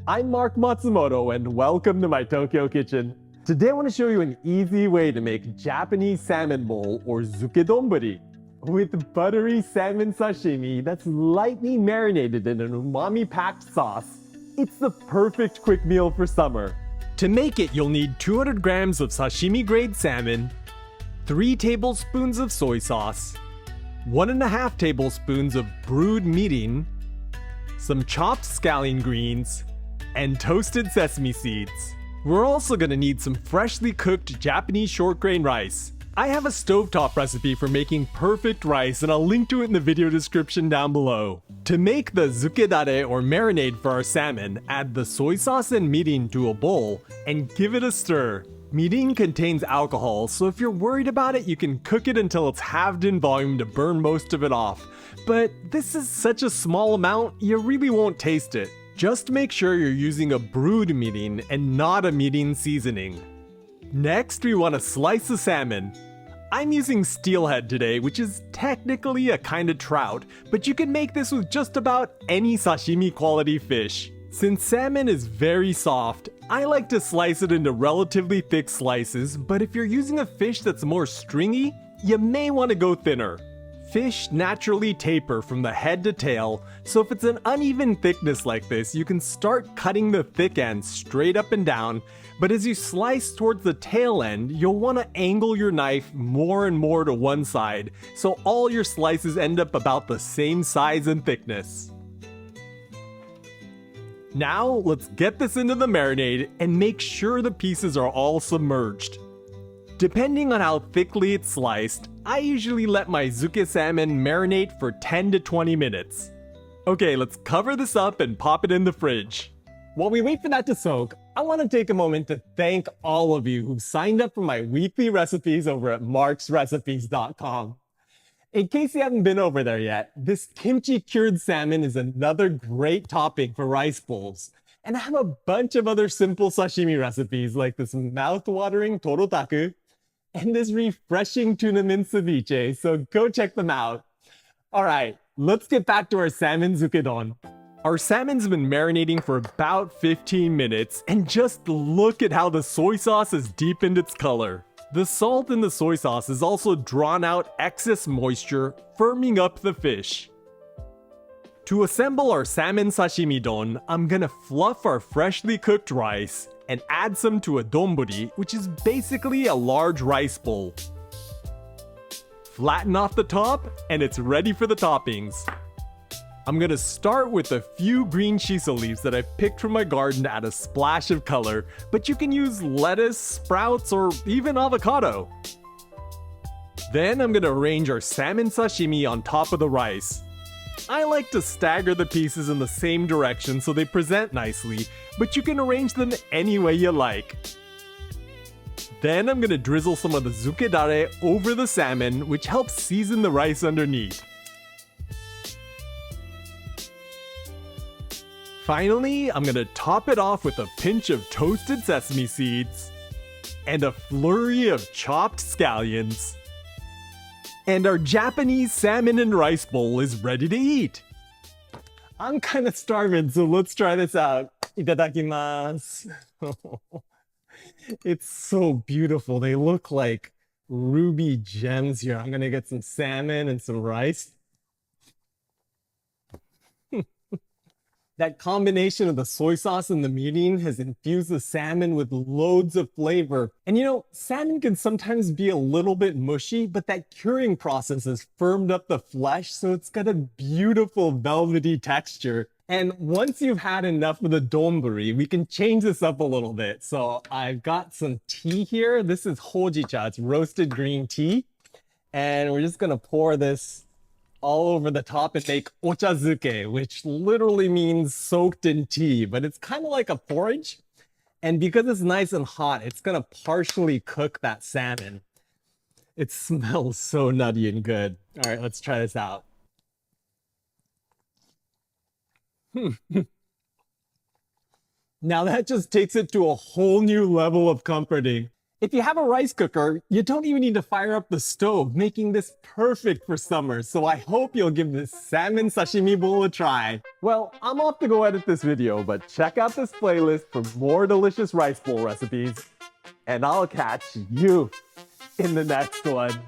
I'm Mark Matsumoto and welcome to my Tokyo kitchen. Today I want to show you an easy way to make Japanese salmon bowl or Zuke Donburi with buttery salmon sashimi that's lightly marinated in an umami-packed sauce. It's the perfect quick meal for summer. To make it, you'll need 200 grams of sashimi-grade salmon, 3 tablespoons of soy sauce, 1.5 tablespoons of brewed mirin, some chopped scallion greens, and toasted sesame seeds. We're also gonna need some freshly cooked Japanese short grain rice. I have a stovetop recipe for making perfect rice and I'll link to it in the video description down below. To make the zukedare or marinade for our salmon, add the soy sauce and mirin to a bowl and give it a stir. Mirin contains alcohol, so if you're worried about it, you can cook it until it's halved in volume to burn most of it off. But this is such a small amount, you really won't taste it. Just make sure you're using a brewed mirin and not a mirin seasoning. Next, we want to slice the salmon. I'm using steelhead today, which is technically a kind of trout, but you can make this with just about any sashimi quality fish. Since salmon is very soft, I like to slice it into relatively thick slices, but if you're using a fish that's more stringy, you may want to go thinner. Fish naturally taper from the head to tail, so if it's an uneven thickness like this, you can start cutting the thick ends straight up and down, but as you slice towards the tail end, you'll want to angle your knife more and more to one side, so all your slices end up about the same size and thickness. Now, let's get this into the marinade and make sure the pieces are all submerged. Depending on how thickly it's sliced, I usually let my Zuke salmon marinate for 10 to 20 minutes. Okay, let's cover this up and pop it in the fridge. While we wait for that to soak, I want to take a moment to thank all of you who've signed up for my weekly recipes over at marksrecipes.com. In case you haven't been over there yet, this kimchi cured salmon is another great topping for rice bowls. And I have a bunch of other simple sashimi recipes like this mouth-watering torotaku and this refreshing tuna mint ceviche, so go check them out. Alright, let's get back to our salmon zukedon. Our salmon's been marinating for about 15 minutes, and just look at how the soy sauce has deepened its color. The salt in the soy sauce has also drawn out excess moisture, firming up the fish. To assemble our salmon sashimi don, I'm gonna fluff our freshly cooked rice and add some to a donburi, which is basically a large rice bowl. Flatten off the top, and it's ready for the toppings. I'm gonna start with a few green shiso leaves that I've picked from my garden to add a splash of color, but you can use lettuce, sprouts, or even avocado. Then I'm gonna arrange our salmon sashimi on top of the rice. I like to stagger the pieces in the same direction so they present nicely, but you can arrange them any way you like. Then I'm gonna drizzle some of the zukedare over the salmon, which helps season the rice underneath. Finally, I'm gonna top it off with a pinch of toasted sesame seeds and a flurry of chopped scallions. And our Japanese salmon and rice bowl is ready to eat. I'm kind of starving, so let's try this out. Itadakimasu. It's so beautiful. They look like ruby gems here. I'm gonna get some salmon and some rice. That combination of the soy sauce and the mirin has infused the salmon with loads of flavor. And you know, salmon can sometimes be a little bit mushy, but that curing process has firmed up the flesh, so it's got a beautiful velvety texture. And once you've had enough of the donburi, we can change this up a little bit. So I've got some tea here. This is hojicha, it's roasted green tea. And we're just gonna pour this all over the top and make ochazuke, which literally means soaked in tea, but it's kind of like a porridge. And because it's nice and hot, it's gonna partially cook that salmon. It smells so nutty and good. All right, let's try this out. Now that just takes it to a whole new level of comforting. If you have a rice cooker, you don't even need to fire up the stove, making this perfect for summer. So I hope you'll give this salmon sashimi bowl a try. Well, I'm off to go edit this video, but check out this playlist for more delicious rice bowl recipes. And I'll catch you in the next one.